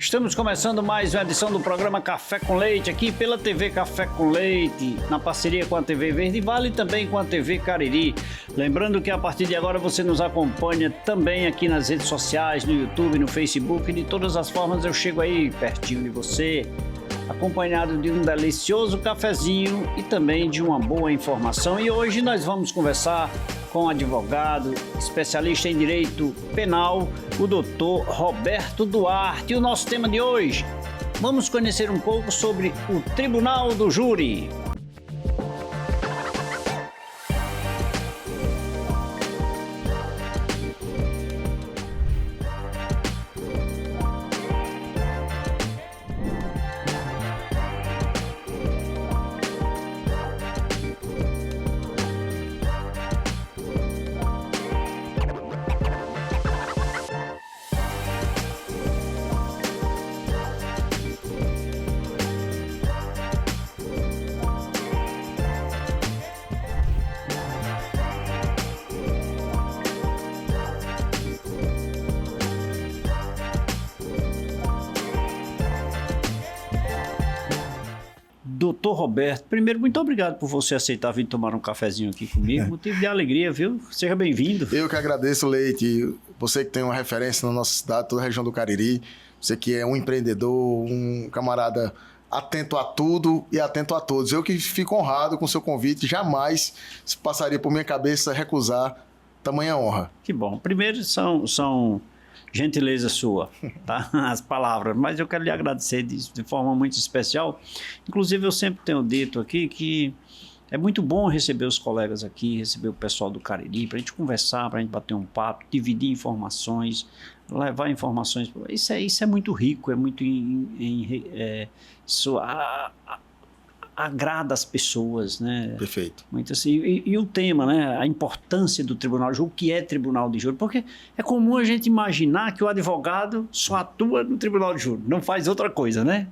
Estamos começando mais uma edição do programa Café com Leite, aqui pela TV Café com Leite, na parceria com a TV Verde Vale e também com a TV Cariri. Lembrando que a partir de agora você nos acompanha também aqui nas redes sociais, no YouTube, no Facebook, de todas as formas eu chego aí pertinho de você, acompanhado de um delicioso cafezinho e também de uma boa informação. E hoje nós vamos conversar com o advogado, especialista em direito penal, o doutor Roberto Duarte. E o nosso tema de hoje, vamos conhecer um pouco sobre o Tribunal do Júri. Doutor Roberto, primeiro, muito obrigado por você aceitar vir tomar um cafezinho aqui comigo. Motivo de alegria, viu? Seja bem-vindo. Eu que agradeço, Leite. Você que tem uma referência na nossa cidade, toda a região do Cariri. Você que é um empreendedor, um camarada atento a tudo e atento a todos. Eu que fico honrado com o seu convite. Jamais se passaria por minha cabeça recusar tamanha honra. Que bom. Primeiro, são gentileza sua, tá? As palavras, mas eu quero lhe agradecer de forma muito especial. Inclusive, eu sempre tenho dito aqui que é muito bom receber os colegas aqui, receber o pessoal do Cariri, para a gente conversar, para a gente bater um papo, dividir informações, levar informações. Isso é muito rico, é muito isso agrada as pessoas, né? Perfeito. Muito assim. E o tema, né? A importância do tribunal de júri, o que é tribunal de júri? Porque é comum a gente imaginar que o advogado só atua no tribunal de júri, não faz outra coisa, né?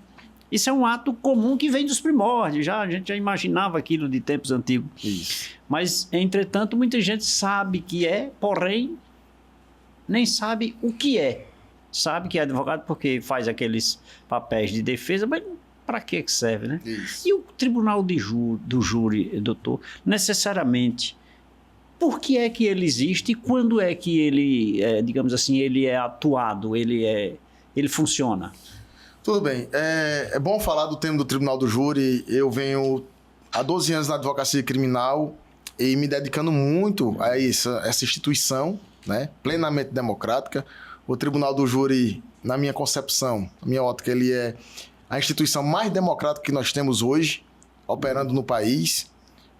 Isso é um ato comum que vem dos primórdios, a gente já imaginava aquilo de tempos antigos. Isso. Mas, entretanto, muita gente sabe que é, porém, nem sabe o que é. Sabe que é advogado porque faz aqueles papéis de defesa, mas para que serve, né? Isso. E o tribunal do júri, doutor, necessariamente, por que é que ele existe e quando é que ele, digamos assim, ele é atuado, ele funciona? Tudo bem. É bom falar do tema do Tribunal do Júri. Eu venho há 12 anos na advocacia criminal e me dedicando muito a essa instituição, né, plenamente democrática. O Tribunal do Júri, na minha concepção, na minha ótica, ele é a instituição mais democrática que nós temos hoje, operando no país,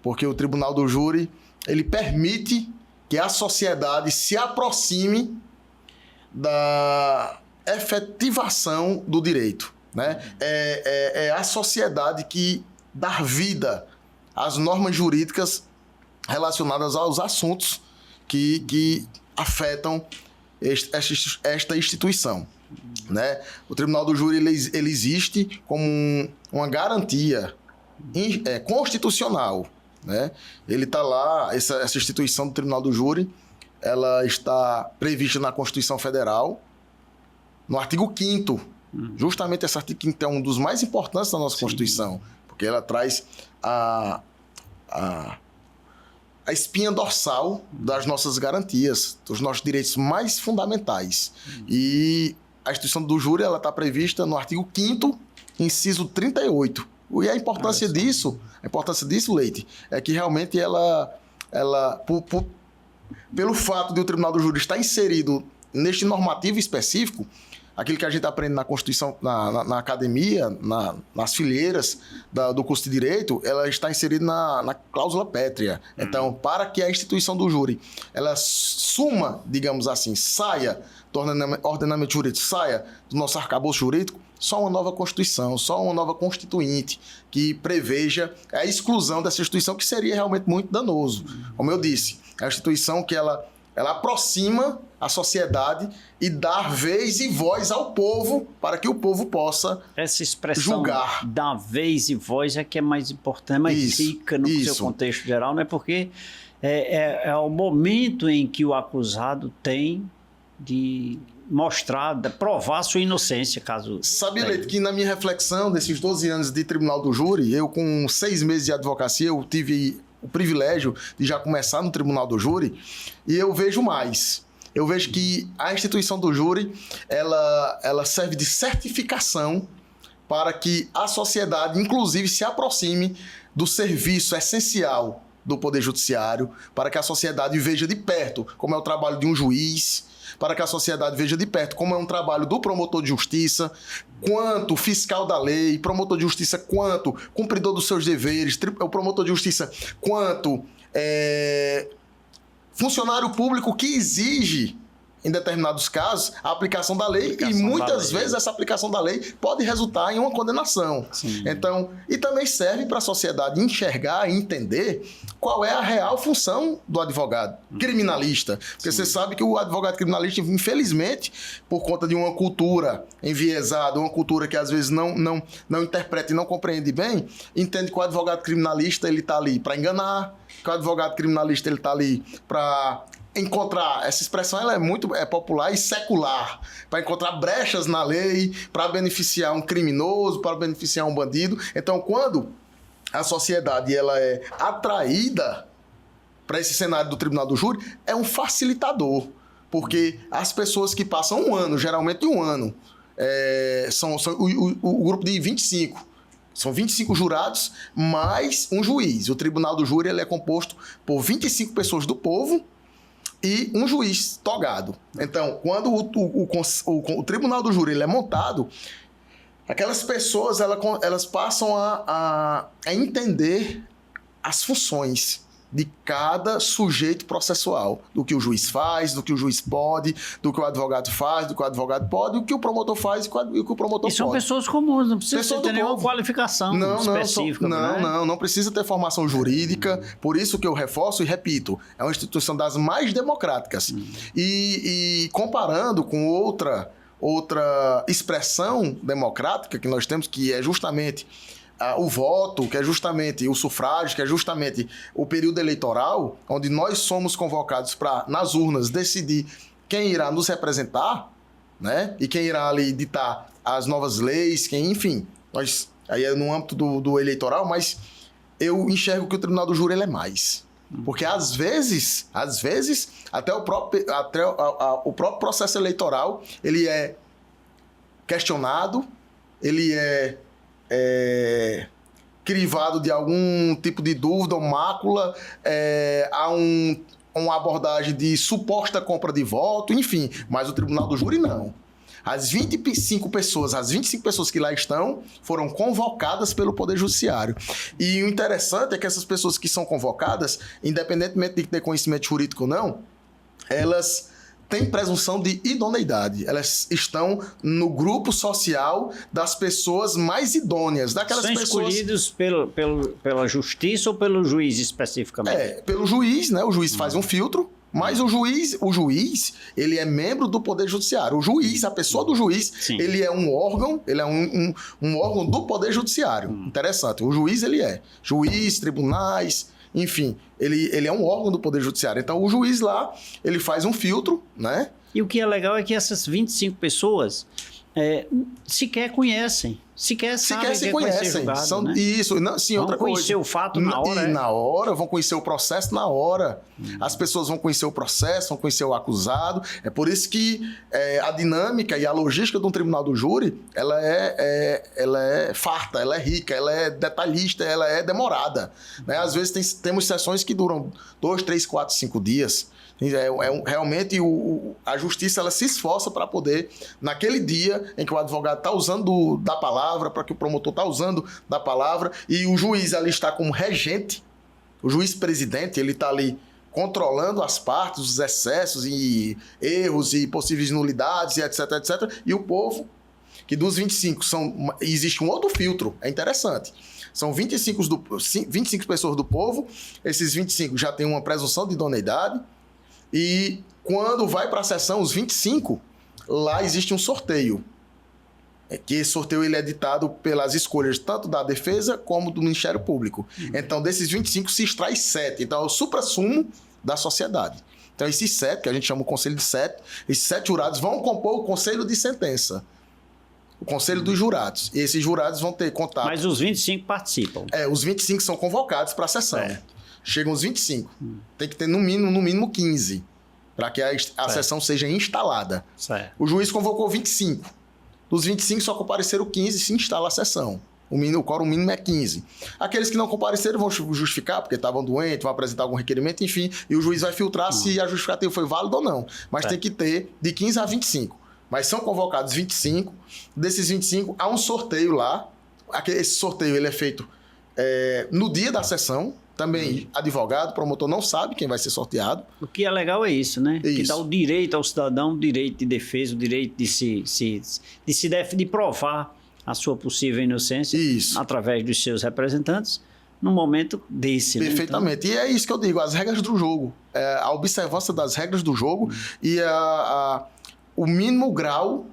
porque o Tribunal do Júri, ele permite que a sociedade se aproxime da efetivação do direito, né? É a sociedade que dá vida às normas jurídicas relacionadas aos assuntos que afetam esta instituição, né? O Tribunal do Júri ele existe como uma garantia constitucional, né? Ele está lá, essa instituição do Tribunal do Júri, ela está prevista na Constituição Federal, no artigo 5º. Justamente esse artigo 5º é um dos mais importantes da nossa Constituição, porque ela traz a espinha dorsal das nossas garantias, dos nossos direitos mais fundamentais. E a instituição do júri ela está prevista no artigo 5º, inciso 38. E a importância disso, Leite, é que realmente pelo fato de o Tribunal do Júri estar inserido neste normativo específico, aquilo que a gente aprende na Constituição, na academia, nas fileiras do curso de Direito, ela está inserida na cláusula pétrea. Então, para que a instituição do júri, ela suma, digamos assim, saia do ordenamento jurídico, saia do nosso arcabouço jurídico, só uma nova Constituição, só uma nova Constituinte que preveja a exclusão dessa instituição, que seria realmente muito danoso. Como eu disse, é a instituição que ela aproxima a sociedade e dá vez e voz ao povo para que o povo possa essa expressão julgar. Da vez e voz é que é mais importante, é mais rica no seu contexto geral, né? Porque é o momento em que o acusado tem de mostrar, provar sua inocência, caso... Sabe, Leite, que na minha reflexão desses 12 anos de tribunal do júri, eu com 6 meses de advocacia, eu tive o privilégio de já começar no tribunal do júri, e eu vejo mais. Eu vejo que a instituição do júri, ela serve de certificação para que a sociedade, inclusive, se aproxime do serviço essencial do Poder Judiciário, para que a sociedade veja de perto como é o trabalho de um juiz, para que a sociedade veja de perto como é um trabalho do promotor de justiça, quanto fiscal da lei, promotor de justiça quanto cumpridor dos seus deveres, o promotor de justiça quanto funcionário público que exige, em determinados casos, a aplicação da lei, e muitas vezes essa aplicação da lei pode resultar em uma condenação. Sim. Então, e também serve para a sociedade enxergar e entender qual é a real função do advogado criminalista. Porque você sabe que o advogado criminalista, infelizmente, por conta de uma cultura enviesada, uma cultura que às vezes não interpreta e não compreende bem, entende que o advogado criminalista ele está ali para enganar, que o advogado criminalista ele está ali para encontrar, essa expressão ela é muito popular e secular, para encontrar brechas na lei, para beneficiar um criminoso, para beneficiar um bandido. Então, quando a sociedade ela é atraída para esse cenário do tribunal do júri, é um facilitador, porque as pessoas que passam um ano, geralmente um ano, são o grupo de 25, são 25 jurados mais um juiz. O tribunal do júri ele é composto por 25 pessoas do povo e um juiz togado. Então, quando o tribunal do júri ele é montado, aquelas pessoas elas passam a entender as funções de cada sujeito processual, do que o juiz faz, do que o juiz pode, do que o advogado faz, do que o advogado pode, do que o promotor faz e o que o promotor pode. E são pessoas comuns, não precisa ter nenhuma qualificação específica. Não precisa ter formação jurídica, por isso que eu reforço e repito, é uma instituição das mais democráticas. E comparando com outra expressão democrática que nós temos, que é justamente o voto, que é justamente o sufrágio, que é justamente o período eleitoral, onde nós somos convocados para, nas urnas, decidir quem irá nos representar, né? E quem irá ali ditar as novas leis, enfim, aí é no âmbito do eleitoral, mas eu enxergo que o tribunal do júri ele é mais. Porque às vezes, até o próprio processo eleitoral, ele é questionado, ele é crivado de algum tipo de dúvida ou mácula, há uma abordagem de suposta compra de voto, enfim, mas o tribunal do júri não. As 25 pessoas que lá estão foram convocadas pelo Poder Judiciário. E o interessante é que essas pessoas que são convocadas, independentemente de ter conhecimento jurídico ou não, elas têm presunção de idoneidade. Elas estão no grupo social das pessoas mais idôneas, daquelas pessoas... São escolhidos pela justiça ou pelo juiz especificamente? Pelo juiz, né? O juiz faz um filtro, mas o juiz, ele é membro do Poder Judiciário. O juiz, a pessoa do juiz, sim, ele é um órgão, ele é um órgão do Poder Judiciário. Interessante. O juiz, ele é juiz, tribunais... Enfim, ele é um órgão do Poder Judiciário. Então, o juiz lá, ele faz um filtro, né? E o que é legal é que essas 25 pessoas sequer conhecem. Sequer sabem se conhecem. Julgado, né? Isso. Não, sim, outra coisa. Vão conhecer o fato na hora. Na hora, vão conhecer o processo na hora. As pessoas vão conhecer o processo, vão conhecer o acusado. É por isso que a dinâmica e a logística de um tribunal do júri, ela é farta, ela é rica, ela é detalhista, ela é demorada. Né? Às vezes temos sessões que duram 2, 3, 4, 5 dias. Realmente a justiça ela se esforça para poder, naquele dia em que o advogado está usando da palavra, para que o promotor está usando da palavra, e o juiz ali está como regente, o juiz presidente, ele está ali controlando as partes, os excessos e erros e possíveis nulidades, e etc, etc. E o povo, que dos 25 existe um outro filtro, é interessante. São 25 pessoas do povo, esses 25 já têm uma presunção de idoneidade. E quando vai para a sessão, os 25, lá existe um sorteio. Que esse sorteio ele é ditado pelas escolhas tanto da defesa como do Ministério Público. Então, desses 25 se extrai 7. Então, é o suprassumo da sociedade. Então, esses 7, que a gente chama o conselho de 7, esses 7 jurados vão compor o conselho de sentença. O conselho dos jurados. E esses jurados vão ter contato. Mas os 25 participam. Os 25 são convocados para a sessão. Certo. Chegam os 25. Tem que ter no mínimo 15, para que a sessão seja instalada. Certo. O juiz convocou 25. Dos 25 só compareceram 15 e se instala a sessão. O quórum mínimo é 15. Aqueles que não compareceram vão justificar, porque estavam doentes, vão apresentar algum requerimento, enfim, e o juiz vai filtrar se a justificativa foi válida ou não. Mas tem que ter de 15 a 25. Mas são convocados 25. Desses 25, há um sorteio lá. Esse sorteio ele é feito no dia da sessão. Também advogado, promotor não sabe quem vai ser sorteado. O que é legal é isso, né? Isso. Que dá o direito ao cidadão, o direito de defesa, o direito de provar a sua possível inocência através dos seus representantes num momento desse. Perfeitamente. Né? Então... E é isso que eu digo, as regras do jogo. A observância das regras do jogo e o mínimo grau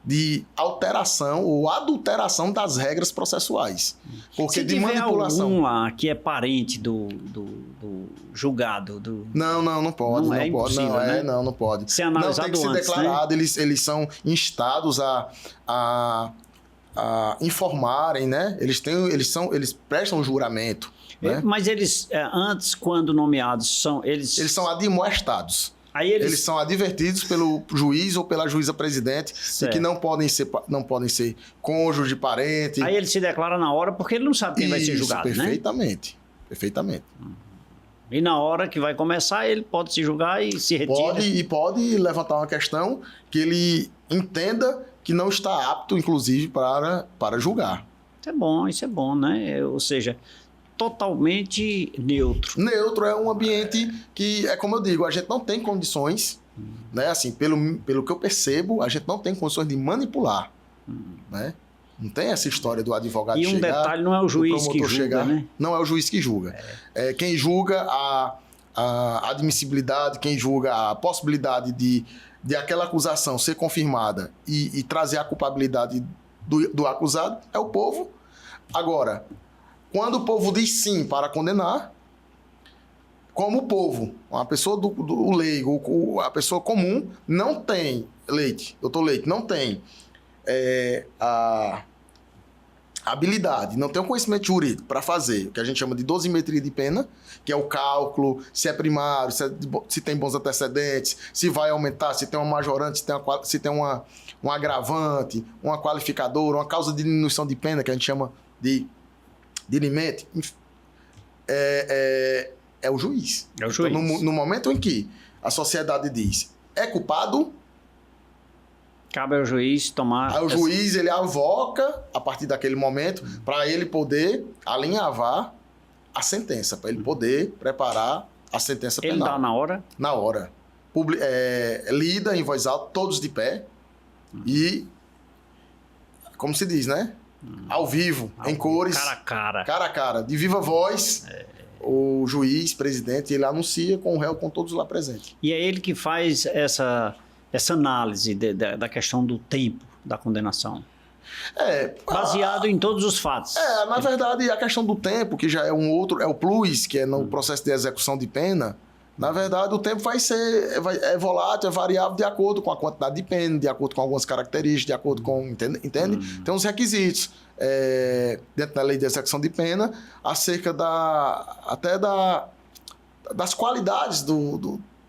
de alteração ou adulteração das regras processuais. Porque se de tiver manipulação. Algum lá que é parente do julgado. Não pode. Não pode. Né? Não pode. Ser analisado não, tem que ser antes, declarado. Né? Eles são instados a informarem, né? Eles prestam juramento. Né? Mas eles, antes, quando nomeados, eles são admoestados. Aí eles são advertidos pelo juiz ou pela juíza presidente de que não podem ser cônjuge de parente. Aí ele se declara na hora porque ele não sabe quem vai ser julgado, perfeitamente, né? Perfeitamente. E na hora que vai começar, ele pode se julgar e se retira. Pode levantar uma questão que ele entenda que não está apto, inclusive, para julgar. Isso é bom, né? Ou seja... totalmente neutro. Neutro é um ambiente que, como eu digo, a gente não tem condições, né? Assim, pelo que eu percebo, a gente não tem condições de manipular, né? Não tem essa história do advogado chegar... E um detalhe, não é o juiz que julga, né? Não é o juiz que julga. Quem julga a admissibilidade, quem julga a possibilidade de aquela acusação ser confirmada e trazer a culpabilidade do acusado é o povo. Agora... quando o povo diz sim para condenar, como o povo, uma pessoa do leigo, a pessoa comum, não tem, doutor Leite, não tem a habilidade, não tem o conhecimento jurídico para fazer o que a gente chama de dosimetria de pena, que é o cálculo, se é primário, se tem bons antecedentes, se vai aumentar, se tem uma majorante, se tem um agravante, uma qualificadora, uma causa de diminuição de pena, que a gente chama de limite, é o juiz. É o juiz. Então, no momento em que a sociedade diz é culpado, cabe ao juiz tomar... Aí o juiz ele avoca, a partir daquele momento, para ele poder alinhavar a sentença, para ele poder preparar a sentença penal. Ele dá na hora? Na hora. Lida em voz alta, todos de pé, e, como se diz, né? Ao vivo, em cores. Cara a cara. De viva voz, o juiz, presidente, ele anuncia com o réu, com todos lá presentes. E é ele que faz essa análise da questão do tempo da condenação. Baseado em todos os fatos. Na verdade, a questão do tempo, que já é é o plus, que é no processo de execução de pena, na verdade, o tempo é volátil, é variável de acordo com a quantidade de pena, de acordo com algumas características, de acordo com... Entende? Tem uns requisitos dentro da lei de execução de pena acerca das qualidades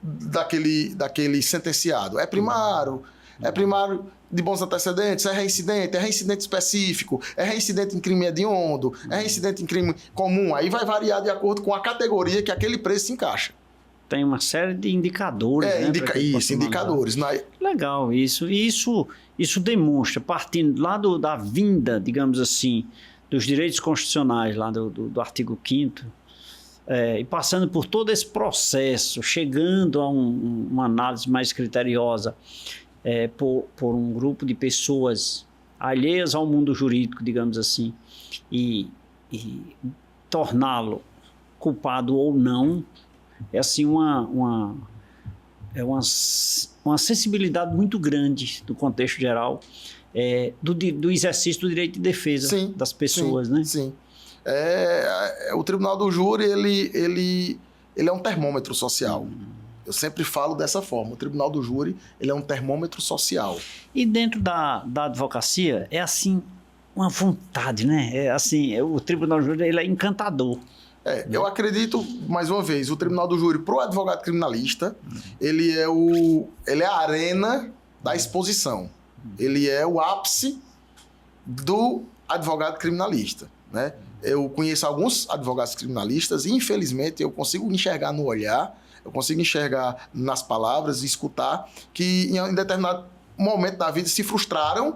daquele sentenciado. É primário de bons antecedentes, é reincidente específico, é reincidente em crime hediondo, é reincidente em crime comum. Aí vai variar de acordo com a categoria que aquele preço se encaixa. Tem uma série de indicadores, né? Indicadores. Legal, isso. E isso demonstra, partindo lá da vinda, digamos assim, dos direitos constitucionais, lá do artigo 5º, e passando por todo esse processo, chegando a uma análise mais criteriosa por um grupo de pessoas alheias ao mundo jurídico, digamos assim, e torná-lo culpado ou não, é assim uma sensibilidade muito grande do contexto geral do exercício do direito de defesa das pessoas, né? Sim. O Tribunal do Júri, ele ele é um termômetro social. Eu sempre falo dessa forma. O tribunal do júri, ele é um termômetro social. E dentro da advocacia, é assim, uma vontade, né? É assim, o tribunal do júri, ele é encantador. Eu acredito, mais uma vez, o tribunal do júri, para o advogado criminalista, ele é a arena da exposição. Ele é o ápice do advogado criminalista, né? Eu conheço alguns advogados criminalistas e, infelizmente, eu consigo enxergar no olhar, eu consigo enxergar nas palavras e escutar que em determinado momento da vida se frustraram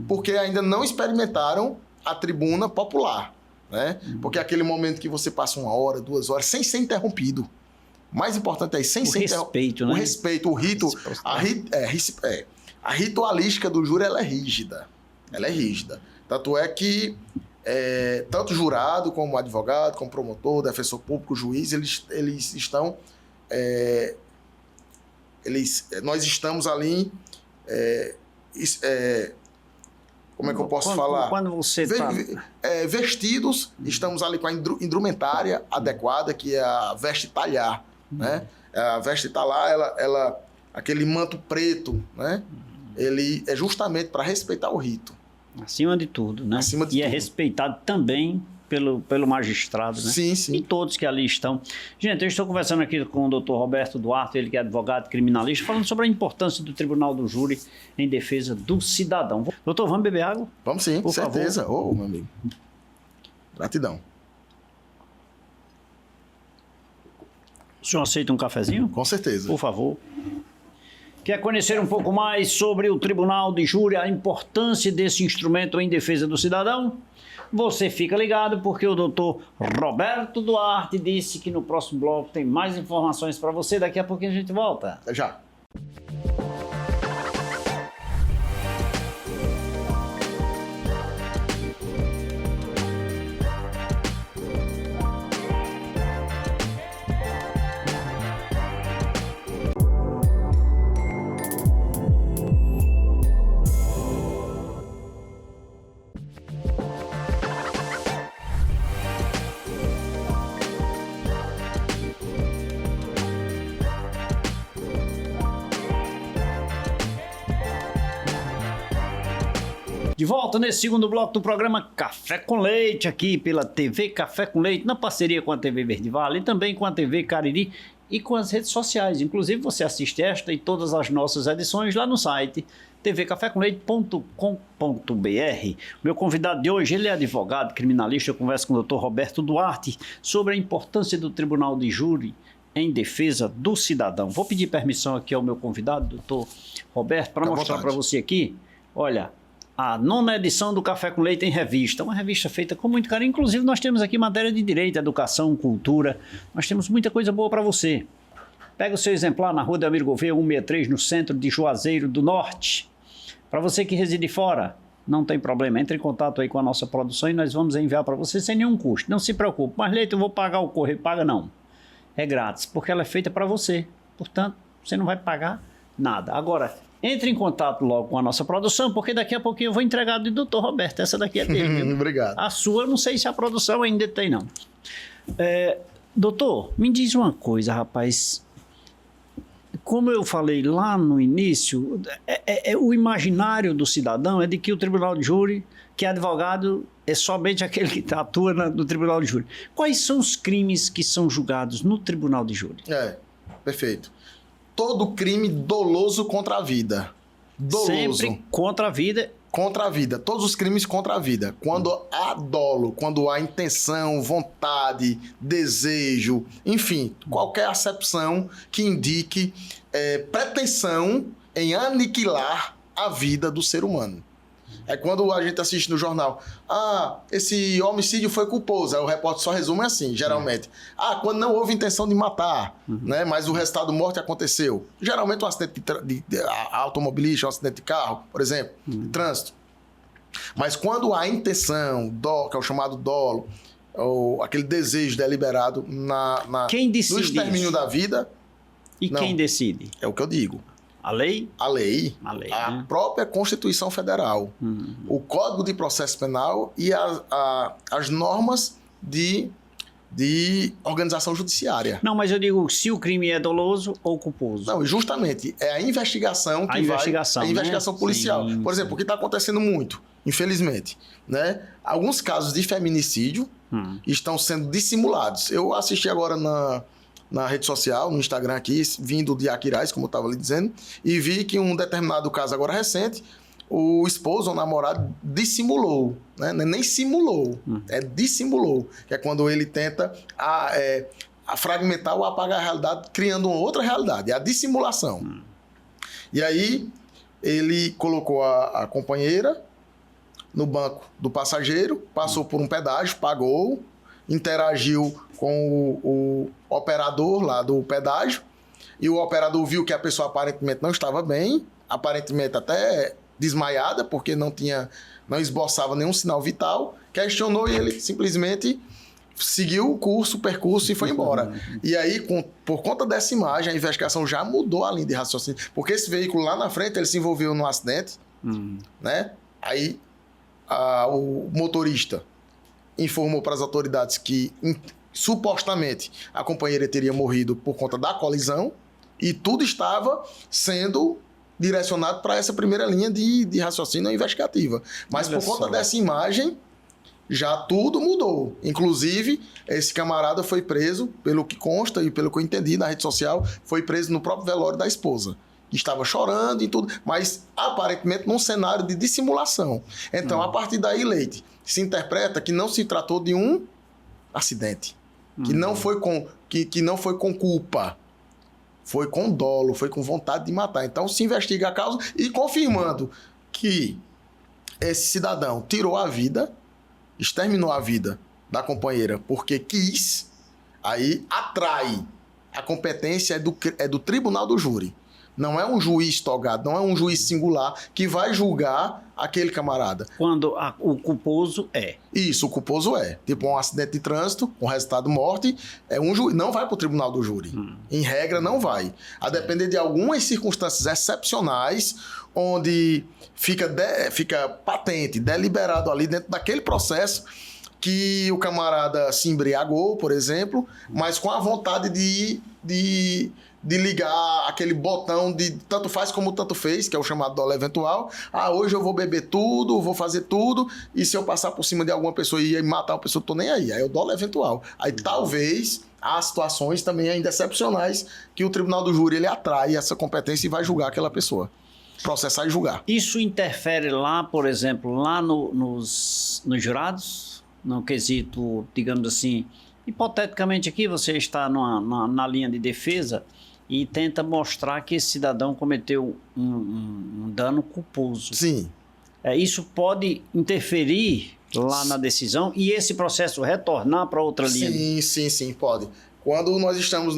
porque ainda não experimentaram a tribuna popular, né? Porque é aquele momento que você passa 1 hora, 2 horas, sem ser interrompido. O mais importante é isso, sem ser respeito, né? O respeito, o rito. A ritualística do júri, ela é rígida. Ela é rígida. Tanto é que tanto jurado, como advogado, como promotor, defensor público, juiz, eles estão... nós estamos ali... como é que eu posso falar? Quando você está... vestidos, estamos ali com a indumentária adequada, que é a veste talhar, né? A veste talhar, aquele manto preto, né? Ele é justamente para respeitar o rito. Acima de tudo, né? Acima de tudo. É respeitado também pelo magistrado, né? Sim, sim. E todos que ali estão. Gente, eu estou conversando aqui com o doutor Roberto Duarte, ele que é advogado criminalista, falando sobre a importância do tribunal do júri em defesa do cidadão. Doutor, vamos beber água? Vamos sim, por certeza. Ô, meu amigo. Gratidão. O senhor aceita um cafezinho? Com certeza. Por favor. Quer conhecer um pouco mais sobre o tribunal de júri, a importância desse instrumento em defesa do cidadão? Você fica ligado porque o doutor Roberto Duarte disse que no próximo bloco tem mais informações para você. Daqui a pouquinho a gente volta. Até já. De volta nesse segundo bloco do programa Café com Leite, aqui pela TV Café com Leite, na parceria com a TV Verde Vale e também com a TV Cariri e com as redes sociais. Inclusive, você assiste esta e todas as nossas edições lá no site tvcafécomleite.com.br. Meu convidado de hoje, ele é advogado criminalista. Eu converso com o Dr. Roberto Duarte sobre a importância do Tribunal de Júri em defesa do cidadão. Vou pedir permissão aqui ao meu convidado, Dr. Roberto, para mostrar para você aqui, olha, a 9ª edição do Café com Leite em Revista, uma revista feita com muito carinho. Inclusive, nós temos aqui matéria de direito, educação, cultura. Nós temos muita coisa boa para você. Pega o seu exemplar na Rua de Amir Gouveia, 163, no centro de Juazeiro do Norte. Para você que reside fora, não tem problema. Entre em contato aí com a nossa produção e nós vamos enviar para você sem nenhum custo. Não se preocupe. Mas, Leite, eu vou pagar o correio. Paga não. É grátis, porque ela é feita para você. Portanto, você não vai pagar nada. Agora, entre em contato logo com a nossa produção, porque daqui a pouquinho eu vou entregar do Dr. Roberto. Essa daqui é dele. Viu? Obrigado. A sua, eu não sei se a produção ainda tem, não. Doutor, me diz uma coisa, rapaz. Como eu falei lá no início, o imaginário do cidadão é de que o tribunal de júri, que é advogado, é somente aquele que atua no tribunal de júri. Quais são os crimes que são julgados no tribunal de júri? Perfeito. Todo crime doloso contra a vida. Doloso. Sempre contra a vida. Contra a vida. Todos os crimes contra a vida. Quando há dolo, quando há intenção, vontade, desejo, enfim, qualquer acepção que indique pretensão em aniquilar a vida do ser humano. É quando a gente assiste no jornal, esse homicídio foi culposo, aí o repórter só resume assim, geralmente. Quando não houve intenção de matar, né, mas o resultado da morte aconteceu. Geralmente um acidente de automobilístico, um acidente de carro, por exemplo, de trânsito. Mas quando há intenção, que é o chamado dolo, ou aquele desejo deliberado quem decide no extermínio isso? da vida... Quem decide? É o que eu digo. A lei? A lei, né? própria Constituição Federal, o Código de Processo Penal e as normas de de organização judiciária. Não, mas eu digo se o crime é doloso ou culposo. Não, justamente, é a investigação que investigação, a investigação né? policial. Sim, Por exemplo, o que está acontecendo muito, infelizmente, né? Alguns casos de feminicídio estão sendo dissimulados. Eu assisti agora na rede social, no Instagram aqui, vindo de Aquiraz, como eu estava lhe dizendo, e vi que um determinado caso agora recente, o esposo ou namorado dissimulou, né? Nem simulou, dissimulou, que é quando ele tenta a fragmentar ou apagar a realidade, criando uma outra realidade, é a dissimulação. E aí, ele colocou a companheira no banco do passageiro, passou por um pedágio, pagou, interagiu com o operador lá do pedágio, e o operador viu que a pessoa aparentemente não estava bem, aparentemente até desmaiada, porque não esboçava nenhum sinal vital, questionou e ele simplesmente seguiu o percurso e foi embora. E aí, por conta dessa imagem, a investigação já mudou a linha de raciocínio, porque esse veículo lá na frente, ele se envolveu num acidente, né? Aí, o motorista informou para as autoridades que, supostamente, a companheira teria morrido por conta da colisão, e tudo estava sendo direcionado para essa primeira linha de raciocínio investigativa. Mas por conta dessa imagem, já tudo mudou. Inclusive, esse camarada foi preso, pelo que consta e pelo que eu entendi na rede social, foi preso no próprio velório da esposa. Estava chorando e tudo, mas aparentemente num cenário de dissimulação. Então, a partir daí, Leite, se interpreta que não se tratou de um acidente, que não foi com culpa. Foi com dolo, foi com vontade de matar. Então, se investiga a causa e confirmando que esse cidadão tirou a vida, exterminou a vida da companheira porque quis, aí atrai. A competência é do tribunal do júri. Não é um juiz togado, não é um juiz singular que vai julgar aquele camarada. Quando o culposo é. Isso, o culposo é. Tipo um acidente de trânsito, com resultado morte, não vai para o tribunal do júri. Em regra, não vai. A depender de algumas circunstâncias excepcionais, onde fica patente, deliberado ali dentro daquele processo, que o camarada se embriagou, por exemplo, mas com a vontade de ligar aquele botão de tanto faz como tanto fez, que é o chamado dolo eventual. Hoje eu vou beber tudo, vou fazer tudo, e se eu passar por cima de alguma pessoa e matar uma pessoa, eu tô nem aí. Aí é o dolo eventual. Aí talvez há situações também ainda excepcionais que o tribunal do júri ele atrai essa competência e vai julgar aquela pessoa. Processar e julgar. Isso interfere lá, por exemplo, lá nos jurados? No quesito, digamos assim, hipoteticamente aqui você está na linha de defesa e tenta mostrar que esse cidadão cometeu um dano culposo. Sim. Isso pode interferir lá na decisão e esse processo retornar para outra linha? Sim, pode. Quando nós estamos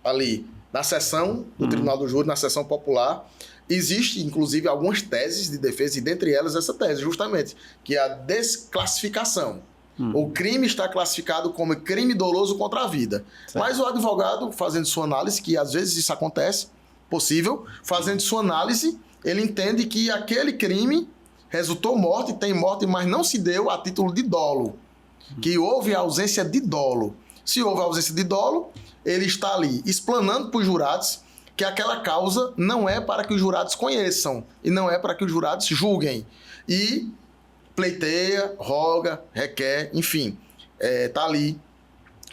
ali na sessão do Tribunal do Júri, na sessão popular, existe, inclusive, algumas teses de defesa, e dentre elas essa tese, justamente, que é a desclassificação. O crime está classificado como crime doloso contra a vida. Certo. Mas o advogado, fazendo sua análise, que às vezes isso acontece, possível, fazendo sua análise, ele entende que aquele crime resultou morte, tem morte, mas não se deu a título de dolo. Que houve ausência de dolo. Se houve ausência de dolo, ele está ali explanando para os jurados que aquela causa não é para que os jurados conheçam e não é para que os jurados julguem. E pleiteia, roga, requer, enfim, está ali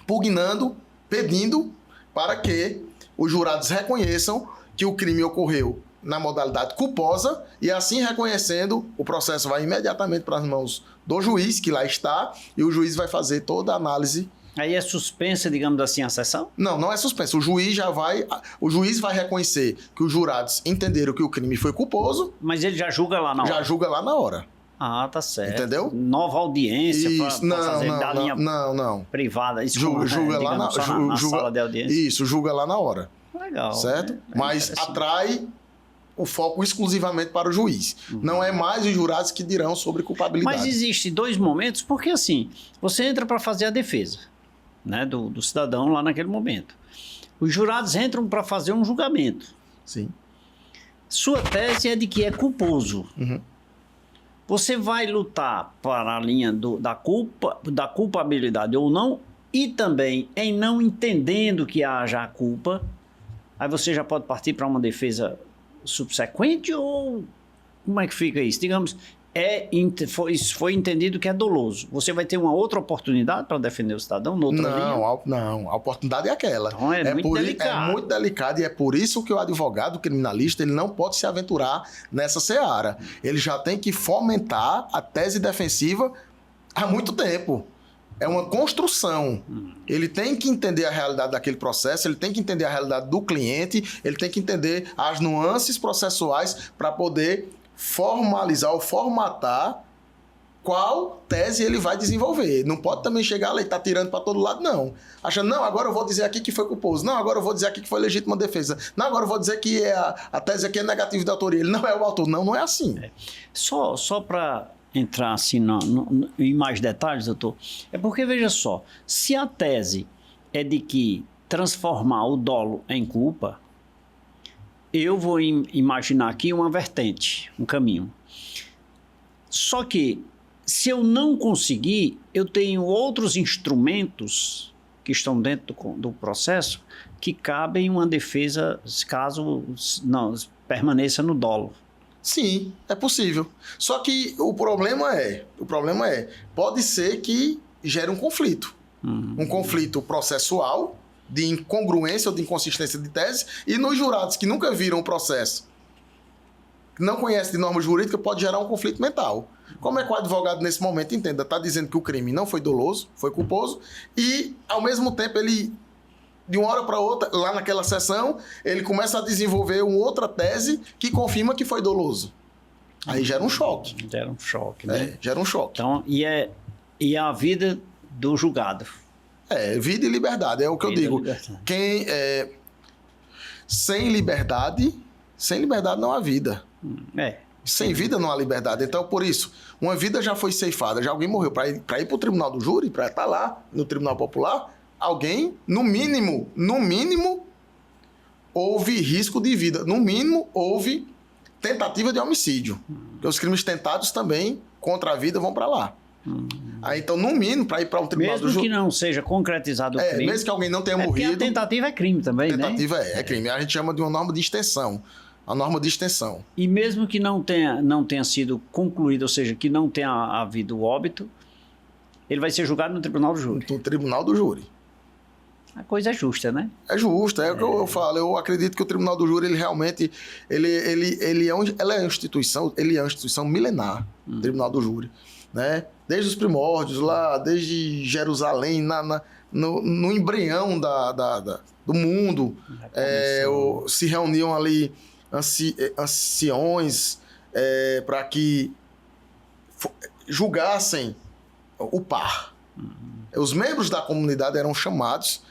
pugnando, pedindo para que os jurados reconheçam que o crime ocorreu na modalidade culposa e assim reconhecendo, o processo vai imediatamente para as mãos do juiz, que lá está, e o juiz vai fazer toda a análise. Aí é suspensa, digamos assim, a sessão? Não é suspensa. O juiz vai reconhecer que os jurados entenderam que o crime foi culposo. Mas ele já julga lá na hora? Já julga lá na hora. Tá certo. Entendeu? Nova audiência para fazer da linha não. privada. Julga lá na sala de audiência. Isso, julga lá na hora. Legal. Certo? Mas atrai o foco exclusivamente para o juiz. Não é mais os jurados que dirão sobre culpabilidade. Mas existem dois momentos, porque assim, você entra para fazer a defesa, né, do cidadão lá naquele momento. Os jurados entram para fazer um julgamento. Sim. Sua tese é de que é culposo. Você vai lutar para a linha da culpabilidade ou não, e também em não entendendo que haja a culpa, aí você já pode partir para uma defesa subsequente, ou como é que fica isso? Digamos, foi entendido que é doloso. Você vai ter uma outra oportunidade para defender o cidadão noutra linha? Não, a oportunidade é aquela. Então é muito delicado. É muito delicado, e é por isso que o advogado criminalista ele não pode se aventurar nessa seara. Ele já tem que fomentar a tese defensiva há muito tempo. É uma construção. Ele tem que entender a realidade daquele processo, ele tem que entender a realidade do cliente, ele tem que entender as nuances processuais para poder formalizar ou formatar qual tese ele vai desenvolver. Não pode também chegar lá e tá tirando para todo lado, não. Achando, não, agora eu vou dizer aqui que foi culposo. Não, agora eu vou dizer aqui que foi legítima defesa. Não, agora eu vou dizer que a tese aqui é negativa de autoria. Ele não é o autor. Não, não é assim. Só para entrar assim em mais detalhes, doutor, é porque, veja só, se a tese é de que transformar o dolo em culpa, eu vou imaginar aqui uma vertente, um caminho. Só que, se eu não conseguir, eu tenho outros instrumentos que estão dentro do processo que cabem uma defesa caso não permaneça no dolo. Sim, é possível. Só que o problema é, pode ser que gere um conflito. Um conflito processual, de incongruência ou de inconsistência de tese, e nos jurados que nunca viram o processo, que não conhecem de norma jurídica, pode gerar um conflito mental. Como é que o advogado, nesse momento, entenda, está dizendo que o crime não foi doloso, foi culposo, e, ao mesmo tempo, ele, de uma hora para outra, lá naquela sessão, ele começa a desenvolver uma outra tese que confirma que foi doloso. Aí gera um choque. Gera um choque, né? Gera um choque. Então, e a vida do julgado. Vida e liberdade, é o que eu digo. Sem liberdade não há vida. Sem vida não há liberdade. Então, por isso, uma vida já foi ceifada, já alguém morreu. Para ir para o tribunal do júri, para estar lá no tribunal popular, alguém, no mínimo, houve risco de vida. No mínimo, houve tentativa de homicídio. Porque os crimes tentados também contra a vida vão para lá. Aí, então, no mínimo, para ir para um tribunal do júri... Mesmo que não seja concretizado o crime... Mesmo que alguém não tenha morrido... Porque a tentativa é crime também, tentativa é crime. A gente chama de uma norma de extensão. A norma de extensão. E mesmo que não tenha sido concluído, ou seja, que não tenha havido óbito, ele vai ser julgado no tribunal do júri. No tribunal do júri. A coisa é justa, né? É justa, é o que eu falo. Eu acredito que o tribunal do júri, ele realmente... Ele é uma instituição milenar, o tribunal do júri. Né? Desde os primórdios, lá, desde Jerusalém, no embrião do mundo, se reuniam ali anciões para que julgassem o par. Os membros da comunidade eram chamados,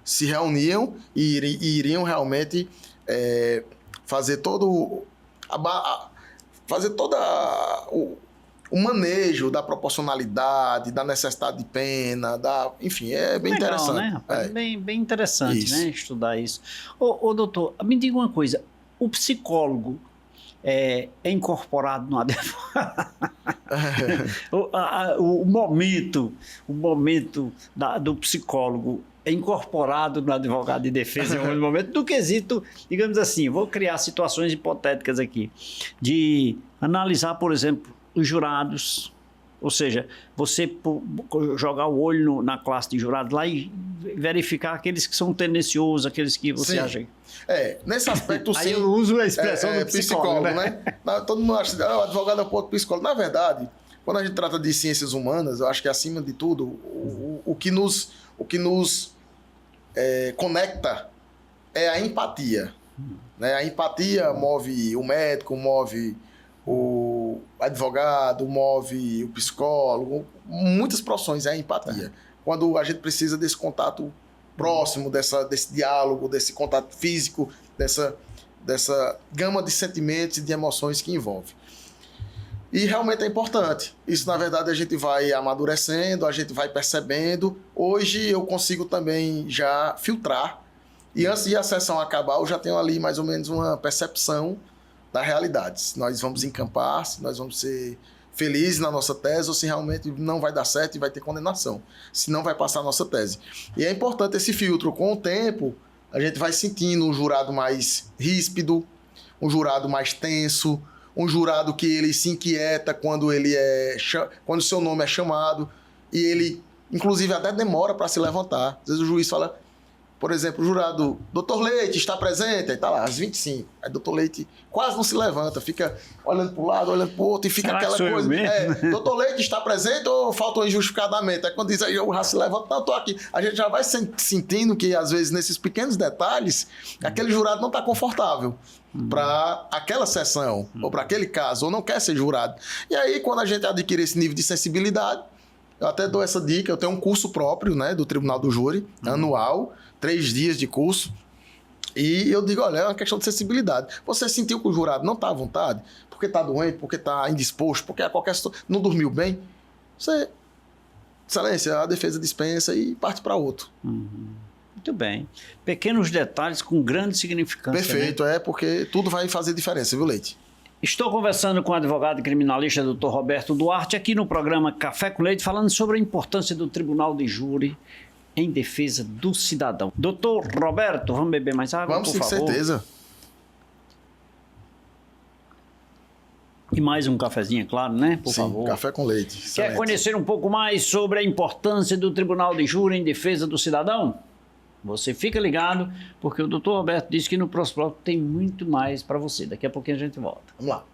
se reuniam e iriam realmente fazer todo o manejo da proporcionalidade, da necessidade de pena, enfim, é bem legal, interessante. Né? Bem interessante, isso. Né? Estudar isso. Ô, doutor, me diga uma coisa, o psicólogo é incorporado no advogado? o momento do psicólogo é incorporado no advogado de defesa em algum momento, do quesito, digamos assim, vou criar situações hipotéticas aqui, de analisar, por exemplo, os jurados, ou seja, você jogar o olho na classe de jurados lá e verificar aqueles que são tendenciosos, aqueles que você acha... nesse aspecto, sim. Aí eu uso a expressão do psicólogo, né? Todo mundo acha que o advogado é o ponto psicólogo. Na verdade, quando a gente trata de ciências humanas, eu acho que, acima de tudo, o que nos conecta é a empatia. Né? A empatia move o médico, move o advogado, move o psicólogo, muitas profissões é a empatia. Quando a gente precisa desse contato próximo, desse diálogo, desse contato físico, dessa gama de sentimentos e de emoções que envolve. E realmente é importante. Isso, na verdade, a gente vai amadurecendo, a gente vai percebendo. Hoje eu consigo também já filtrar. E antes de a sessão acabar, eu já tenho ali mais ou menos uma percepção da realidade. Se nós vamos encampar, se nós vamos ser felizes na nossa tese ou se realmente não vai dar certo e vai ter condenação. Se não vai passar a nossa tese. E é importante esse filtro. Com o tempo, a gente vai sentindo um jurado mais ríspido, um jurado mais tenso, um jurado que ele se inquieta quando quando seu nome é chamado e ele, inclusive, até demora para se levantar. Às vezes o juiz fala, por exemplo, o jurado, doutor Leite está presente, aí tá lá, às 25. Aí doutor Leite quase não se levanta, fica olhando para um lado, olhando para o outro, e fica Será aquela coisa. Doutor Leite está presente ou faltou injustificadamente? Aí quando diz, aí eu já se levanta, não, estou aqui. A gente já vai sentindo que, às vezes, nesses pequenos detalhes, aquele jurado não está confortável para aquela sessão, ou para aquele caso, ou não quer ser jurado. E aí, quando a gente adquire esse nível de sensibilidade, eu até dou essa dica, eu tenho um curso próprio, né, do Tribunal do Júri, anual, 3 dias de curso, e eu digo, olha, é uma questão de sensibilidade. Você sentiu que o jurado não está à vontade, porque está doente, porque está indisposto, porque a qualquer situação não dormiu bem, você, excelência, a defesa dispensa e parte para outro. Muito bem. Pequenos detalhes com grande significância. Perfeito, né? Porque tudo vai fazer diferença, viu, Leite? Estou conversando com o advogado criminalista Dr. Roberto Duarte aqui no programa Café com Leite, falando sobre a importância do Tribunal de Júri em defesa do cidadão. Doutor Roberto, vamos beber mais água, vamos, por favor? Com certeza. E mais um cafezinho, é claro, né? Por Sim, favor. Café com leite. Quer Excelente. conhecer um pouco mais sobre a importância do Tribunal de Júri em defesa do cidadão? Você fica ligado, porque o Dr. Roberto disse que no próximo bloco tem muito mais para você. Daqui a pouquinho a gente volta. Vamos lá.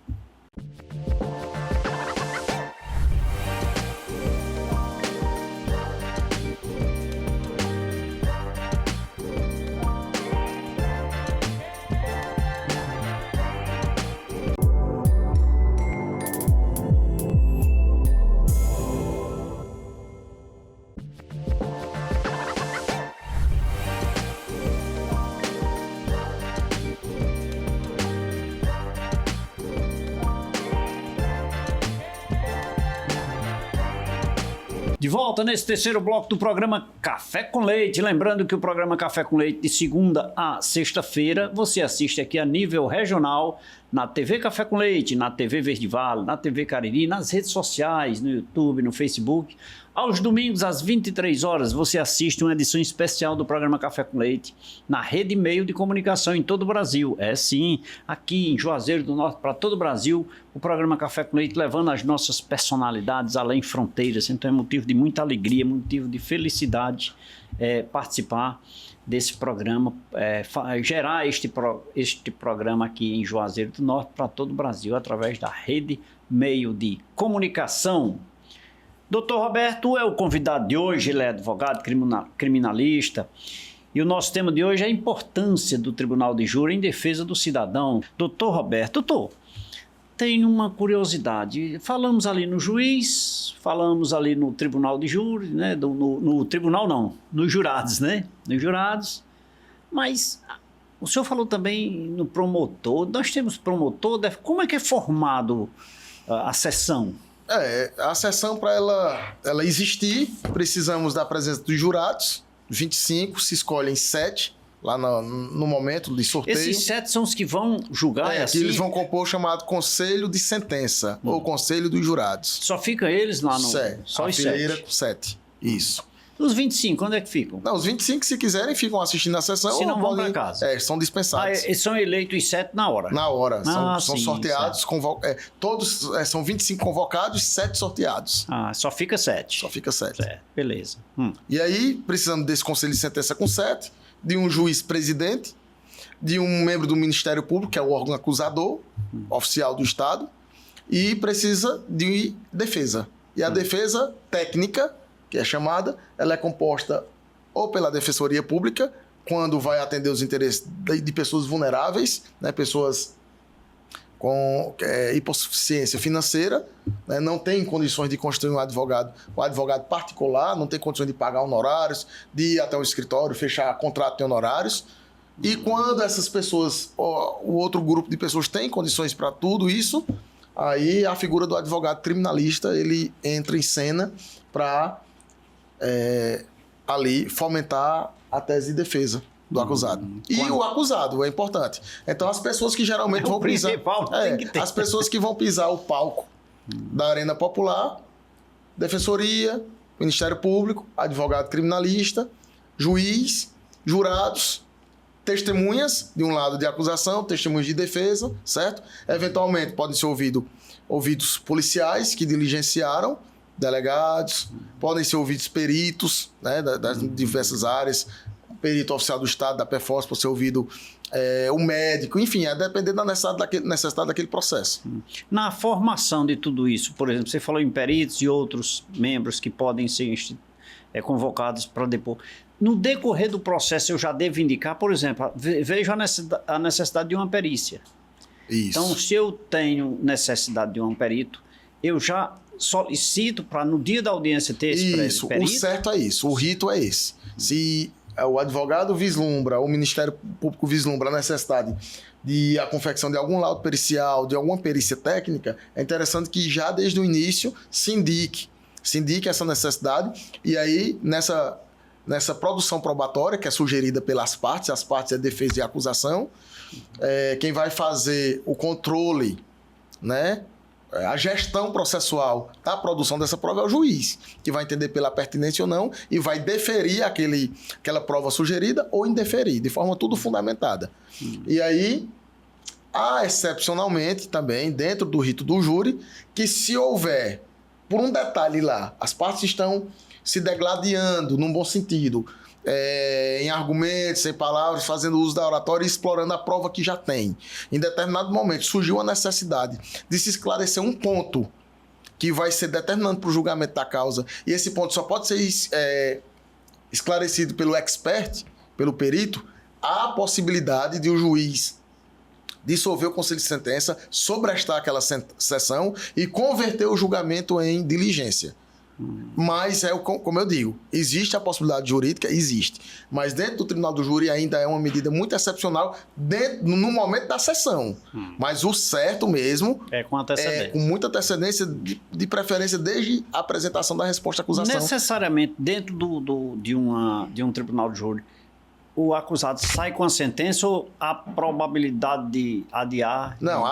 De volta nesse terceiro bloco do programa Café com Leite. Lembrando que o programa Café com Leite, de segunda a sexta-feira, você assiste aqui a nível regional, na TV Café com Leite, na TV Verde Vale, na TV Cariri, nas redes sociais, no YouTube, no Facebook. Aos domingos, às 23 horas, você assiste uma edição especial do programa Café com Leite na rede meio de comunicação em todo o Brasil. É sim, aqui em Juazeiro do Norte, para todo o Brasil, o programa Café com Leite levando as nossas personalidades além fronteiras. Então é motivo de muita alegria, motivo de felicidade participar desse programa, gerar este programa aqui em Juazeiro do Norte para todo o Brasil, através da rede meio de comunicação. Dr. Roberto é o convidado de hoje, ele é advogado criminalista, e o nosso tema de hoje é a importância do Tribunal de Júri em defesa do cidadão. Dr. Roberto, tenho uma curiosidade. Falamos ali no juiz, falamos ali no Tribunal de Júri, né? No tribunal não, nos jurados, né? Nos jurados, mas o senhor falou também no promotor. Nós temos promotor, como é que é formado a sessão? A sessão, para ela existir, precisamos da presença dos jurados, 25, se escolhem 7, lá no momento de sorteio. Esses 7 são os que vão julgar, assim? Eles vão compor o chamado Conselho de Sentença, ou Conselho dos Jurados. Só fica eles lá no... Só a fileira com 7, isso. Os 25, onde é que ficam? Não, os 25, se quiserem, ficam assistindo a sessão. Se não vão para casa. São dispensados. Eles são eleitos os 7 na hora? Na hora. São sim, sorteados, todos são 25 convocados, 7 sorteados. Só fica 7. Só fica 7. Beleza. E aí, precisamos desse conselho de sentença com 7, de um juiz presidente, de um membro do Ministério Público, que é o órgão acusador, oficial do Estado, e precisa de defesa. E a defesa técnica, que é chamada, ela é composta ou pela Defensoria Pública, quando vai atender os interesses de pessoas vulneráveis, né, pessoas com hipossuficiência financeira, né, não tem condições de construir um advogado particular, não tem condições de pagar honorários, de ir até o escritório, fechar contrato de honorários. E quando essas pessoas, o outro grupo de pessoas tem condições para tudo isso, aí a figura do advogado criminalista, ele entra em cena para ali fomentar a tese de defesa do acusado. E o acusado é importante. Então, as pessoas que geralmente vão pisar... tem que ter. As pessoas que vão pisar o palco da Arena Popular, Defensoria, Ministério Público, advogado criminalista, juiz, jurados, testemunhas, de um lado de acusação, testemunhas de defesa, certo? Eventualmente podem ser ouvidos policiais que diligenciaram, delegados, podem ser ouvidos peritos, né, das diversas áreas, perito oficial do Estado, da PEFOS, pode ser ouvido o médico, enfim, depender da necessidade daquele processo. Na formação de tudo isso, por exemplo, você falou em peritos e outros membros que podem ser convocados para depor. No decorrer do processo, eu já devo indicar, por exemplo, vejo a necessidade de uma perícia. Isso. Então, se eu tenho necessidade de um perito, eu já solicito para no dia da audiência ter esse Isso, perito. o certo é isso, o rito é esse. Se o advogado vislumbra, o Ministério Público vislumbra a necessidade de a confecção de algum laudo pericial, de alguma perícia técnica, é interessante que já desde o início se indique essa necessidade, e aí nessa produção probatória, que é sugerida pelas partes, as partes é defesa e acusação, quem vai fazer o controle, né, a gestão processual da produção dessa prova é o juiz, que vai entender pela pertinência ou não e vai deferir aquela prova sugerida ou indeferir, de forma tudo fundamentada. E aí, há excepcionalmente também, dentro do rito do júri, que se houver, por um detalhe lá, as partes estão se degladiando, num bom sentido, em argumentos, em palavras, fazendo uso da oratória e explorando a prova que já tem. Em determinado momento surgiu a necessidade de se esclarecer um ponto que vai ser determinante para o julgamento da causa, e esse ponto só pode ser esclarecido pelo expert, pelo perito, há a possibilidade de o juiz dissolver o conselho de sentença, sobrestar aquela sessão e converter o julgamento em diligência. Mas, como eu digo, existe a possibilidade jurídica? Existe. Mas dentro do tribunal do júri ainda é uma medida muito excepcional no momento da sessão. Mas o certo mesmo é com antecedência. Com muita antecedência, de preferência desde a apresentação da resposta à acusação. Necessariamente, dentro de um tribunal de júri, o acusado sai com a sentença ou há probabilidade de adiar? Não,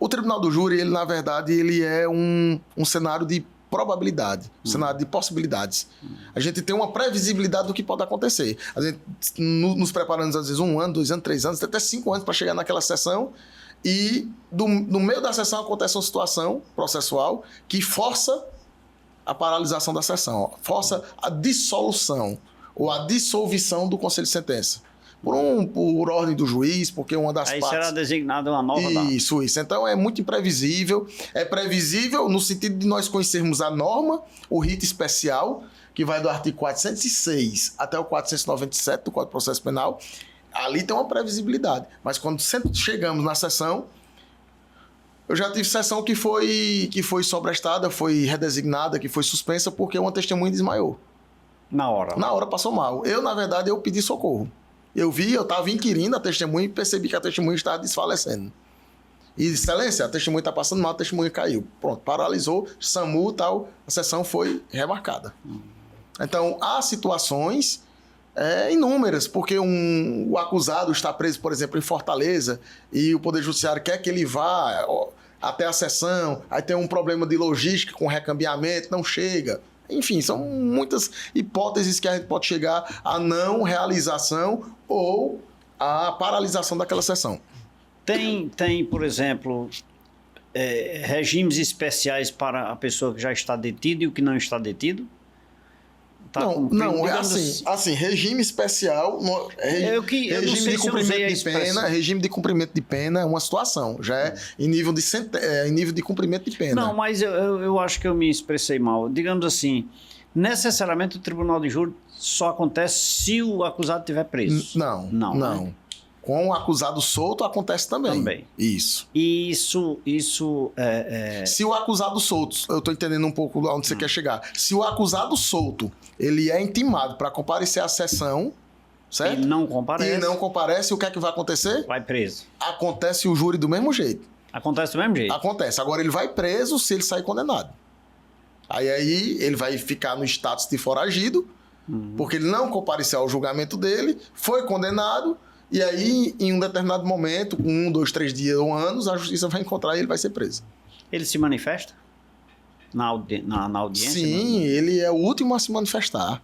o tribunal do júri, ele, na verdade, ele é um cenário de probabilidade, um cenário de possibilidades. A gente tem uma previsibilidade do que pode acontecer. A gente nos preparamos, às vezes, 1 ano, 2 anos, 3 anos, até 5 anos para chegar naquela sessão, e no meio da sessão acontece uma situação processual que força a paralisação da sessão, força a dissolução ou a dissolução do conselho de sentença. Por ordem do juiz, porque uma das aí partes... será designada uma nova data. Isso. Então é muito imprevisível. É previsível no sentido de nós conhecermos a norma, o rito especial, que vai do artigo 406 até o 497 do Código de Processo Penal. Ali tem uma previsibilidade. Mas quando chegamos na sessão, eu já tive sessão que foi sobrestada, foi redesignada, que foi suspensa, porque uma testemunha desmaiou. Na hora passou mal. Na verdade, eu pedi socorro. Eu estava inquirindo a testemunha e percebi que a testemunha estava desfalecendo. E, excelência, a testemunha está passando mal, a testemunha caiu. Pronto, paralisou, SAMU e tal, a sessão foi remarcada. Então, há situações inúmeras, porque o acusado está preso, por exemplo, em Fortaleza, e o Poder Judiciário quer que ele vá até a sessão, aí tem um problema de logística com recambiamento, não chega. Enfim, são muitas hipóteses que a gente pode chegar à não realização ou à paralisação daquela sessão. Tem, por exemplo, regimes especiais para a pessoa que já está detida e o que não está detido? Não, é assim, regime especial, regime de cumprimento de pena é uma situação, já é em nível de cumprimento de pena. Não, mas eu acho que eu me expressei mal. Digamos assim, necessariamente o tribunal de júri só acontece se o acusado estiver preso. Não. Né? Com o acusado solto acontece também. Isso. E isso Se o acusado solto, eu estou entendendo um pouco onde você quer chegar. Se o acusado solto, ele é intimado para comparecer à sessão, certo? E não comparece, o que é que vai acontecer? Vai preso. Acontece o júri do mesmo jeito. Acontece do mesmo jeito? Acontece. Agora ele vai preso se ele sair condenado. Aí ele vai ficar no status de foragido, porque ele não compareceu ao julgamento dele, foi condenado. E aí, em um determinado momento, 1, 2, 3 dias ou anos, a justiça vai encontrar e ele vai ser preso. Ele se manifesta? na audiência? Sim, ele é o último a se manifestar.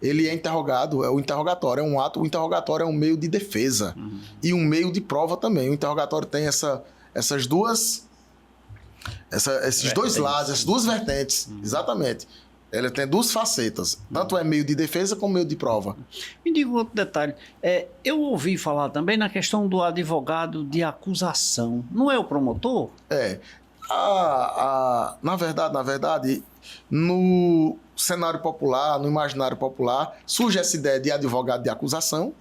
Ele é interrogado, é o interrogatório, é um ato, o interrogatório é um meio de defesa e um meio de prova também. O interrogatório tem esses dois lados, essas duas vertentes, exatamente. Ele tem duas facetas, tanto é meio de defesa como meio de prova. Me diga um outro detalhe, eu ouvi falar também na questão do advogado de acusação, não é o promotor? Na verdade, no cenário popular, no imaginário popular, surge essa ideia de advogado de acusação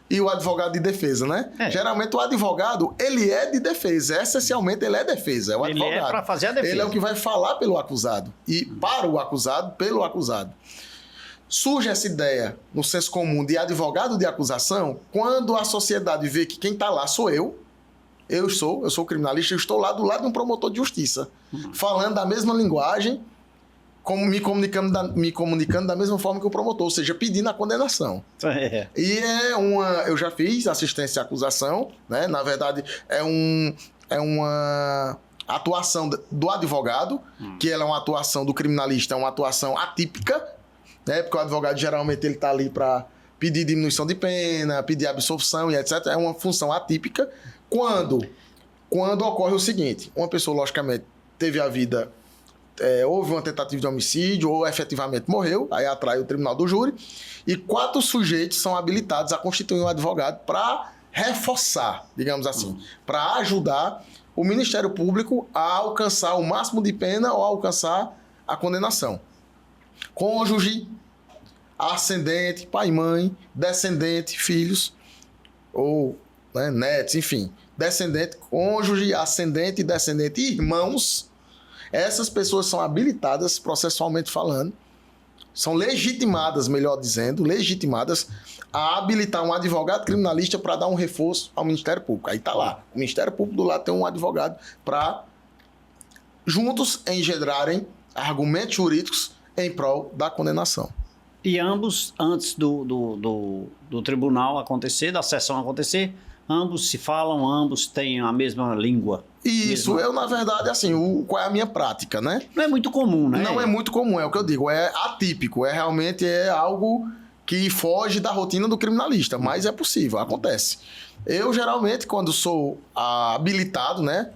e o advogado de defesa, né? Geralmente o advogado, ele é de defesa, essencialmente ele é defesa, é o advogado. Ele é para fazer a defesa. Ele é o que vai falar pelo acusado e para o acusado, pelo acusado. Surge essa ideia no senso comum de advogado de acusação quando a sociedade vê que quem está lá sou eu. Eu sou criminalista, eu estou lá do lado de um promotor de justiça, falando da mesma linguagem, me comunicando da mesma forma que o promotor, ou seja, pedindo a condenação. E eu já fiz assistência à acusação, né? Na verdade, é uma atuação do advogado, que ela é uma atuação do criminalista, é uma atuação atípica, né? Porque o advogado geralmente ele está ali para pedir diminuição de pena, pedir absolvição e etc. É uma função atípica. Quando ocorre o seguinte, uma pessoa, logicamente, teve a vida, houve uma tentativa de homicídio ou efetivamente morreu, aí atrai o tribunal do júri, e 4 sujeitos são habilitados a constituir um advogado para reforçar, digamos assim, para ajudar o Ministério Público a alcançar o máximo de pena ou a alcançar a condenação. Cônjuge, ascendente, pai e mãe, descendente, filhos, ou netos, enfim. Descendente, cônjuge, ascendente, descendente e irmãos, essas pessoas são habilitadas, processualmente falando, são legitimadas, melhor dizendo, a habilitar um advogado criminalista para dar um reforço ao Ministério Público. Aí está lá, o Ministério Público do lado tem um advogado para juntos engendrarem argumentos jurídicos em prol da condenação. E ambos, antes do tribunal acontecer, da sessão acontecer, ambos se falam, ambos têm a mesma língua. Isso, na verdade, assim, qual é a minha prática, né? Não é muito comum, né? Não é muito comum, é o que eu digo, é atípico, realmente algo que foge da rotina do criminalista, mas é possível, acontece. Eu, geralmente, quando sou habilitado, né,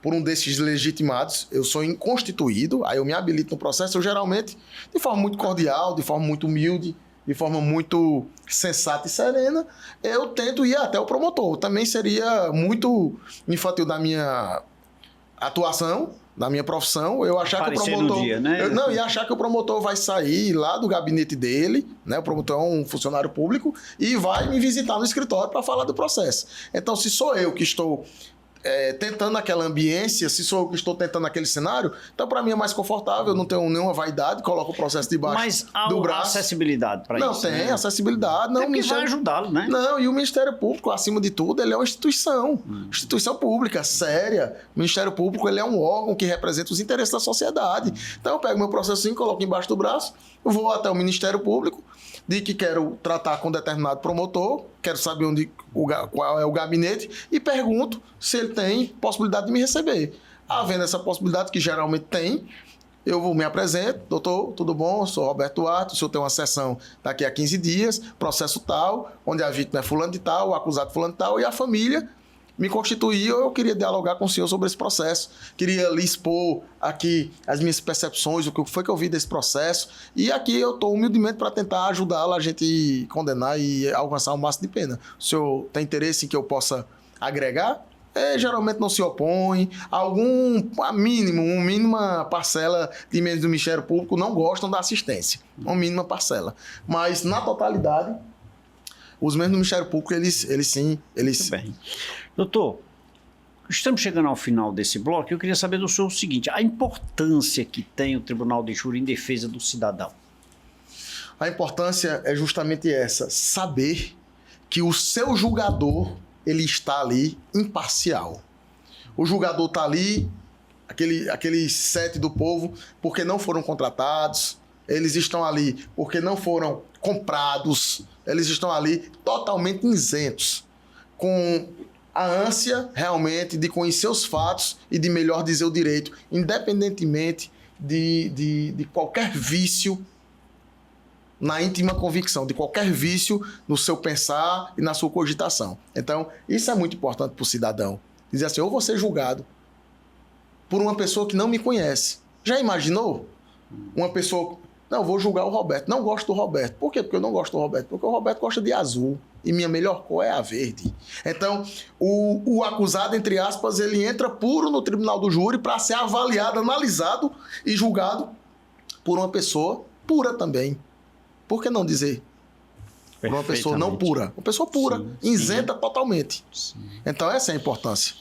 por um desses legitimados, eu sou inconstituído, aí eu me habilito no processo, eu geralmente, de forma muito cordial, de forma muito humilde, de forma muito sensata e serena, eu tento ir até o promotor. Também seria muito infantil da minha atuação, da minha profissão, eu achar que o promotor... Dia, né? Ia achar que o promotor vai sair lá do gabinete dele, né? O promotor é um funcionário público, e vai me visitar no escritório para falar do processo. Então, se sou eu que estou tentando aquela ambiência, se sou eu que estou tentando aquele cenário, então para mim é mais confortável, eu não tenho nenhuma vaidade, coloco o processo debaixo do braço. Mas há acessibilidade para isso? Não, tem acessibilidade. Não, que vai ajudá-lo, né? Não, e o Ministério Público, acima de tudo, ele é uma instituição pública, séria. O Ministério Público, ele é um órgão que representa os interesses da sociedade. Então eu pego meu processinho, coloco embaixo do braço, vou até o Ministério Público, de que quero tratar com determinado promotor, quero saber qual é o gabinete e pergunto se ele tem possibilidade de me receber. Havendo essa possibilidade, que geralmente tem, eu me apresento, doutor, tudo bom? Eu sou Roberto Duarte, o senhor tem uma sessão daqui a 15 dias, processo tal, onde a vítima é fulano de tal, o acusado fulano de tal, e a família me constituiu. Eu queria dialogar com o senhor sobre esse processo, queria lhe expor aqui as minhas percepções, o que foi que eu vi desse processo, e aqui eu estou humildemente para tentar ajudá-lo a gente condenar e alcançar o máximo de pena. O senhor tem interesse em que eu possa agregar? Geralmente não se opõe, uma mínima parcela de membros do Ministério Público não gostam da assistência, uma mínima parcela, mas na totalidade os membros do Ministério Público, eles sim... Muito bem. Doutor, estamos chegando ao final desse bloco, eu queria saber do senhor o seguinte, a importância que tem o Tribunal de Júri em defesa do cidadão. A importância é justamente essa, saber que o seu julgador, ele está ali imparcial. O julgador está ali, aqueles 7 do povo, porque não foram contratados, eles estão ali porque não foram comprados, eles estão ali totalmente isentos, com a ânsia realmente de conhecer os fatos e de melhor dizer o direito, independentemente de qualquer vício na íntima convicção, de qualquer vício no seu pensar e na sua cogitação. Então, isso é muito importante para o cidadão. Dizer assim, eu vou ser julgado por uma pessoa que não me conhece. Já imaginou? Uma pessoa... Não, eu vou julgar o Roberto. Não gosto do Roberto. Por quê? Porque eu não gosto do Roberto. Porque o Roberto gosta de azul. E minha melhor cor é a verde. Então, o acusado, entre aspas, ele entra puro no tribunal do júri para ser avaliado, analisado e julgado por uma pessoa pura também. Por que não dizer? Por uma pessoa não pura. Uma pessoa pura, sim, isenta totalmente. Sim. Então, essa é a importância.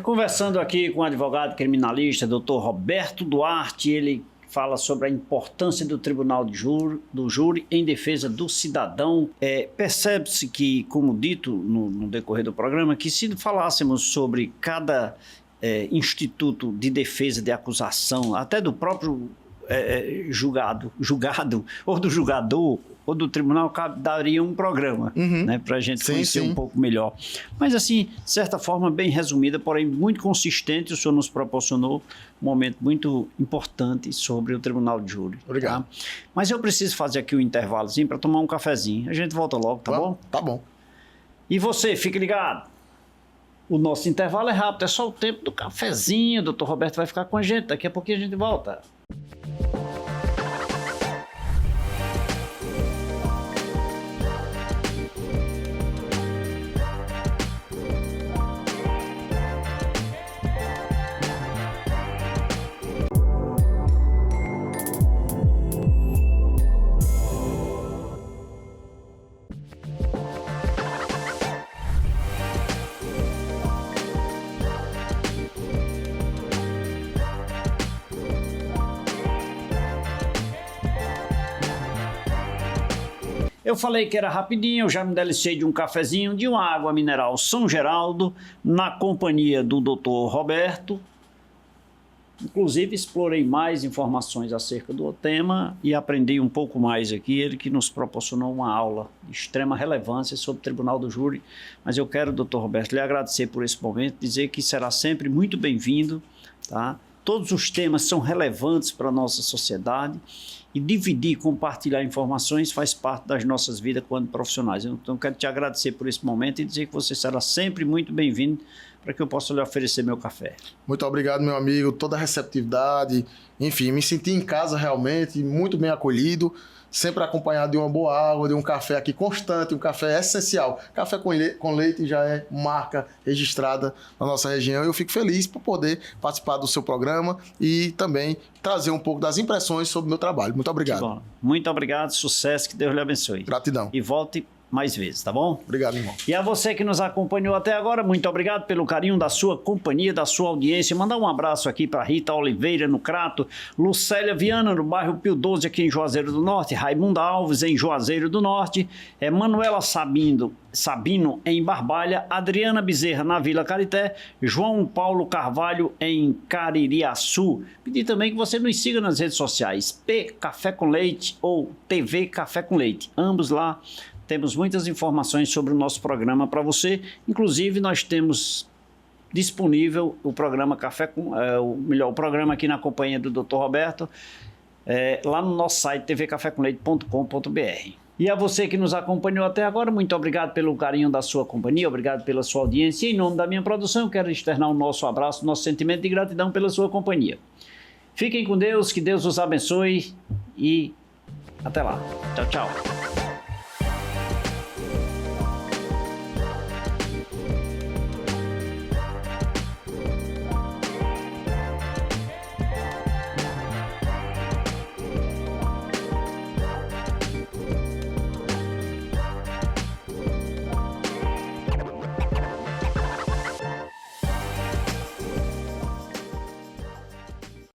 Conversando aqui com o advogado criminalista, Dr. Roberto Duarte, ele fala sobre a importância do tribunal do júri em defesa do cidadão. Percebe-se que, como dito no decorrer do programa, que se falássemos sobre cada instituto de defesa de acusação, até do próprio julgado, ou do julgador, ou do tribunal, daria um programa, né, para a gente conhecer um pouco melhor. Mas assim, de certa forma, bem resumida, porém muito consistente, o senhor nos proporcionou um momento muito importante sobre o tribunal de júri. Obrigado. Tá? Mas eu preciso fazer aqui um intervalozinho para tomar um cafezinho. A gente volta logo, tá bom? Tá bom. E você, fique ligado. O nosso intervalo é rápido, é só o tempo do cafezinho. O doutor Roberto vai ficar com a gente, daqui a pouquinho a gente volta. Eu falei que era rapidinho, eu já me delicei de um cafezinho, de uma água mineral São Geraldo, na companhia do Dr. Roberto. Inclusive, explorei mais informações acerca do tema e aprendi um pouco mais aqui. Ele que nos proporcionou uma aula de extrema relevância sobre o Tribunal do Júri. Mas eu quero, Dr. Roberto, lhe agradecer por esse momento, dizer que será sempre muito bem-vindo, tá? Todos os temas são relevantes para a nossa sociedade e dividir, compartilhar informações faz parte das nossas vidas quando profissionais. Então, quero te agradecer por esse momento e dizer que você será sempre muito bem-vindo para que eu possa lhe oferecer meu café. Muito obrigado, meu amigo, toda a receptividade, enfim, me senti em casa realmente, muito bem acolhido, sempre acompanhado de uma boa água, de um café aqui constante, um café essencial. Café com leite já é marca registrada na nossa região e eu fico feliz por poder participar do seu programa e também trazer um pouco das impressões sobre o meu trabalho. Muito obrigado. Bom, muito obrigado, sucesso, que Deus lhe abençoe. Gratidão. E volte mais vezes, tá bom? Obrigado, irmão. E a você que nos acompanhou até agora, muito obrigado pelo carinho da sua companhia, da sua audiência. Mandar um abraço aqui para Rita Oliveira, no Crato, Lucélia Viana, no bairro Pio 12, aqui em Juazeiro do Norte, Raimunda Alves, em Juazeiro do Norte, Manuela Sabino, em Barbalha, Adriana Bezerra, na Vila Carité, João Paulo Carvalho, em Caririaçu. Pedir também que você nos siga nas redes sociais, P Café com Leite ou TV Café com Leite, ambos lá. Temos muitas informações sobre o nosso programa para você. Inclusive, nós temos disponível o programa o programa aqui na companhia do Dr. Roberto, lá no nosso site tvcafecomleite.com.br. E a você que nos acompanhou até agora, muito obrigado pelo carinho da sua companhia, obrigado pela sua audiência. E em nome da minha produção, eu quero externar o nosso abraço, o nosso sentimento de gratidão pela sua companhia. Fiquem com Deus, que Deus os abençoe e até lá. Tchau, tchau.